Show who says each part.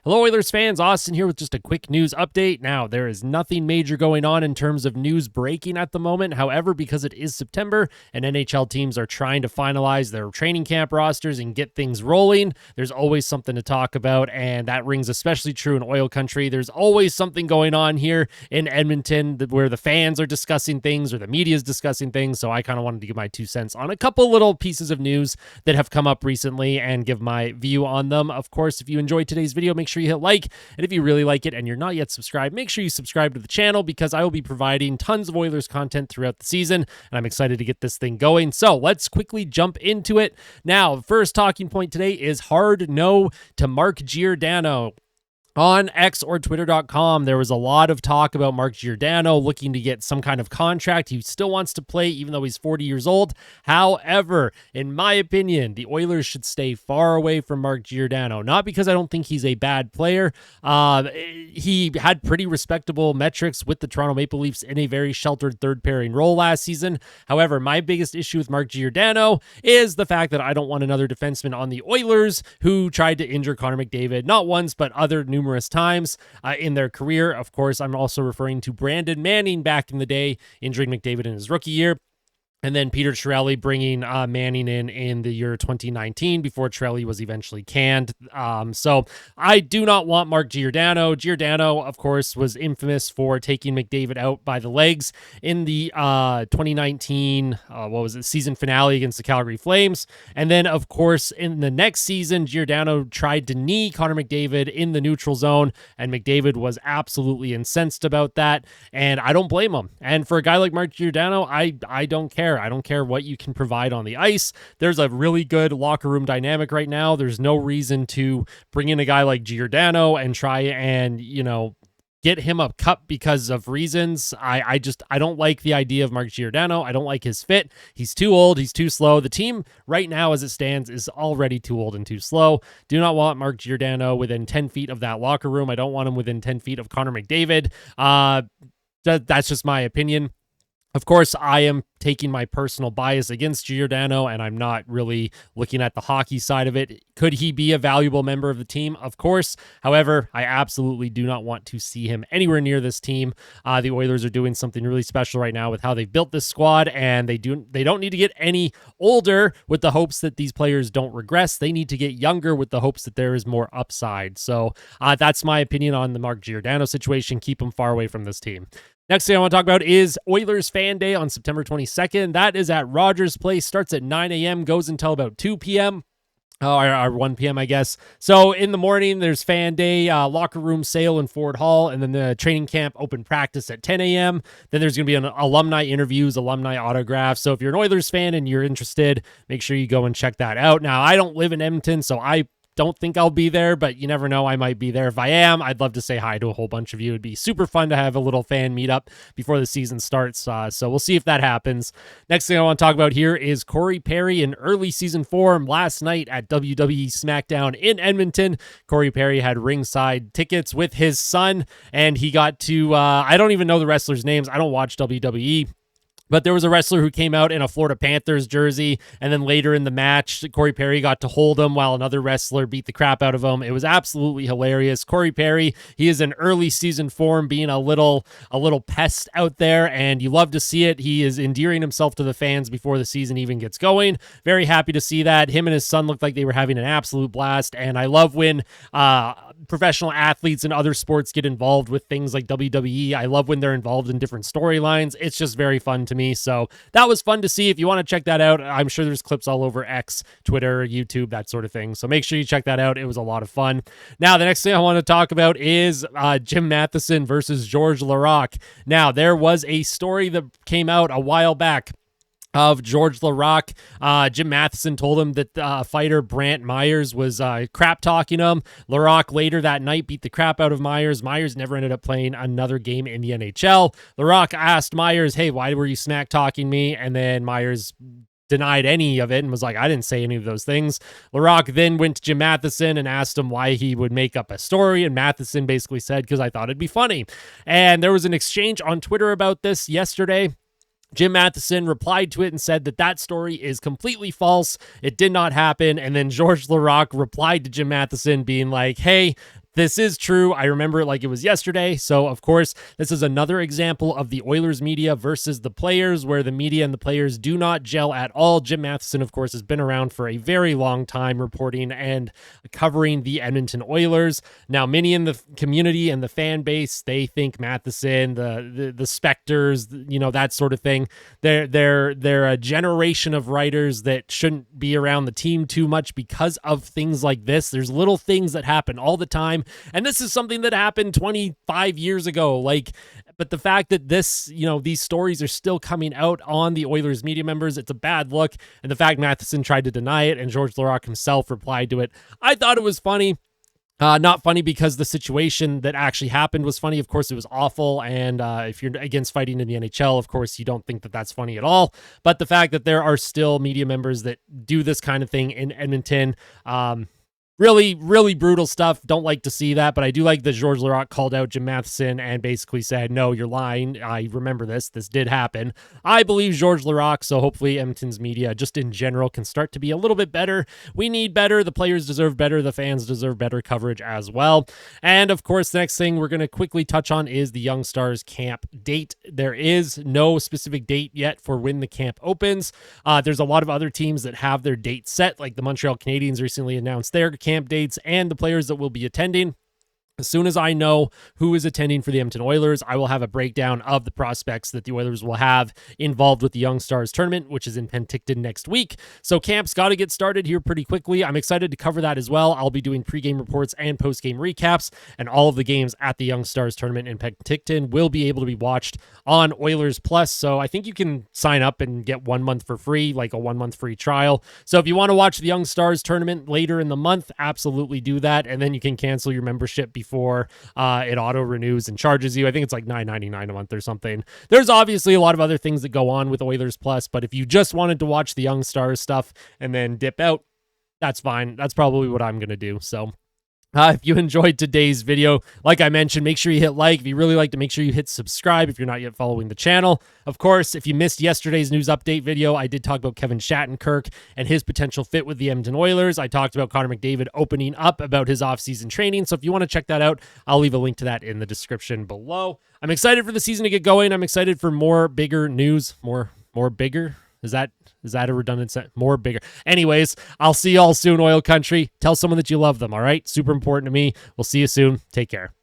Speaker 1: Hello, Oilers fans. Austin here with just a quick news update. Now, there is nothing major going on in terms of news breaking at the moment. However, because it is September and NHL teams are trying to finalize their training camp rosters and get things rolling, there's always something to talk about, and that rings especially true in oil country. There's always something going on here in Edmonton where the fans are discussing things or the media is discussing things, so I kind of wanted to give my 2 cents on a couple little pieces of news that have come up recently and give my view on them. Of course, if you enjoyed today's video, make sure you hit like, and if you really like it and you're not yet subscribed, make sure you subscribe to the channel because I will be providing tons of Oilers content throughout the season, and I'm excited to get this thing going. So let's quickly jump into it. Now, the first talking point today is hard no to Mark Giordano. On X or Twitter.com, there was a lot of talk about Mark Giordano looking to get some kind of contract. He still wants to play even though he's 40 years old. However, in my opinion, the Oilers should stay far away from Mark Giordano. Not because I don't think he's a bad player. He had pretty respectable metrics with the Toronto Maple Leafs in a very sheltered third pairing role last season. However, my biggest issue with Mark Giordano is the fact that I don't want another defenseman on the Oilers who tried to injure Connor McDavid, not once, but other numerous times in their career. Of course, I'm also referring to Brandon Manning back in the day, injuring McDavid in his rookie year. And then Peter Chiarelli bringing Manning in the year 2019 before Chiarelli was eventually canned. So I do not want Mark Giordano. Giordano, of course, was infamous for taking McDavid out by the legs in the 2019 season finale against the Calgary Flames. And then, of course, in the next season, Giordano tried to knee Connor McDavid in the neutral zone, and McDavid was absolutely incensed about that. And I don't blame him. And for a guy like Mark Giordano, I don't care. I don't care what you can provide on the ice. There's a really good locker room dynamic right now. There's no reason to bring in a guy like Giordano and try and, get him a cup because of reasons. I don't like the idea of Mark Giordano. I don't like his fit. He's too old. He's too slow. The team right now as it stands is already too old and too slow. Do not want Mark Giordano within 10 feet of that locker room. I don't want him within 10 feet of Connor McDavid. That's just my opinion. Of course, I am taking my personal bias against Giordano, and I'm not really looking at the hockey side of it. Could he be a valuable member of the team? Of course. However, I absolutely do not want to see him anywhere near this team. The Oilers are doing something really special right now with how they've built this squad, and they don't need to get any older with the hopes that these players don't regress. They need to get younger with the hopes that there is more upside. So that's my opinion on the Mark Giordano situation. Keep him far away from this team. Next thing I want to talk about is Oilers Fan Day on September 22nd. That is at Rogers Place, starts at 9 a.m., goes until about 2 p.m., or 1 p.m., I guess. So in the morning, there's Fan Day, locker room sale in Ford Hall, and then the training camp open practice at 10 a.m. Then there's going to be an alumni interviews, alumni autographs. So if you're an Oilers fan and you're interested, make sure you go and check that out. Now, I don't live in Edmonton, so I don't think I'll be there, but you never know. I might be there. If I am, I'd love to say hi to a whole bunch of you. It'd be super fun to have a little fan meetup before the season starts. So we'll see if that happens. Next thing I want to talk about here is Corey Perry in early season form last night at WWE SmackDown in Edmonton. Corey Perry had ringside tickets with his son, and he got to, I don't even know the wrestlers' names. I don't watch WWE. But there was a wrestler who came out in a Florida Panthers jersey, and then later in the match, Corey Perry got to hold him while another wrestler beat the crap out of him. It was absolutely hilarious. Corey Perry, he is in early season form, being a little pest out there, and you love to see it. He is endearing himself to the fans before the season even gets going. Very happy to see that. Him and his son looked like they were having an absolute blast, and I love when professional athletes and other sports get involved with things like WWE. I love when they're involved in different storylines. It's just very fun to me. So that was fun to see. If you want to check that out, I'm sure there's clips all over X, Twitter, YouTube, that sort of thing. So make sure you check that out. It was a lot of fun. Now, the next thing I want to talk about is Jim Matheson versus Georges Laraque. Now, there was a story that came out a while back of Georges Laraque. Jim Matheson told him that fighter Brant Myers was crap talking him. Laraque later that night beat the crap out of Myers. Myers never ended up playing another game in the NHL. Laraque asked Myers, hey, why were you smack talking me? And then Myers denied any of it and was like, I didn't say any of those things. Laraque then went to Jim Matheson and asked him why he would make up a story, and Matheson basically said, because I thought it'd be funny. And there was an exchange on Twitter about this yesterday. Jim Matheson replied to it and said that that story is completely false. It did not happen. And then Georges Laraque replied to Jim Matheson being like, hey, This is true. I remember it like it was yesterday. So, of course, this is another example of the Oilers media versus the players, where the media and the players do not gel at all. Jim Matheson, of course, has been around for a very long time reporting and covering the Edmonton Oilers. Now, many in the community and the fan base, they think Matheson, the Spectres, that sort of thing. They're a generation of writers that shouldn't be around the team too much because of things like this. There's little things that happen all the time. And this is something that happened 25 years ago. But the fact that these stories are still coming out on the Oilers media members, it's a bad look. And the fact Matheson tried to deny it and George Laraque himself replied to it, I thought it was funny. Not funny because the situation that actually happened was funny. Of course, it was awful. And if you're against fighting in the NHL, of course, you don't think that that's funny at all. But the fact that there are still media members that do this kind of thing in Edmonton, really, really brutal stuff. Don't like to see that, but I do like that George Laraque called out Jim Matheson and basically said, no, you're lying. I remember this. This did happen. I believe George Laraque, so hopefully Edmonton's media, just in general, can start to be a little bit better. We need better. The players deserve better. The fans deserve better coverage as well. And, of course, the next thing we're going to quickly touch on is the Young Stars camp date. There is no specific date yet for when the camp opens. There's a lot of other teams that have their date set, like the Montreal Canadiens recently announced their camp dates and the players that will be attending. As soon as I know who is attending for the Edmonton Oilers, I will have a breakdown of the prospects that the Oilers will have involved with the Young Stars tournament, which is in Penticton next week. So camp's got to get started here pretty quickly. I'm excited to cover that as well. I'll be doing pregame reports and postgame recaps, and all of the games at the Young Stars tournament in Penticton will be able to be watched on Oilers Plus. So I think you can sign up and get 1 month for free, like a 1 month free trial. So if you want to watch the Young Stars tournament later in the month, absolutely do that. And then you can cancel your membership before it auto renews and charges you. I think it's like $9.99 a month or something. There's obviously a lot of other things that go on with Oilers Plus, but if you just wanted to watch the Young Stars stuff and then dip out, that's fine. That's probably what I'm going to do. So if you enjoyed today's video, like I mentioned, make sure you hit like. If you really like to, make sure you hit subscribe if you're not yet following the channel. Of course, if you missed yesterday's news update video, I did talk about Kevin Shattenkirk and his potential fit with the Edmonton Oilers. I talked about Connor McDavid opening up about his offseason training. So if you want to check that out, I'll leave a link to that in the description below. I'm excited for the season to get going. I'm excited for more bigger news. More bigger? Is that a redundant sentence? More bigger. Anyways, I'll see y'all soon, Oil Country. Tell someone that you love them, all right? Super important to me. We'll see you soon. Take care.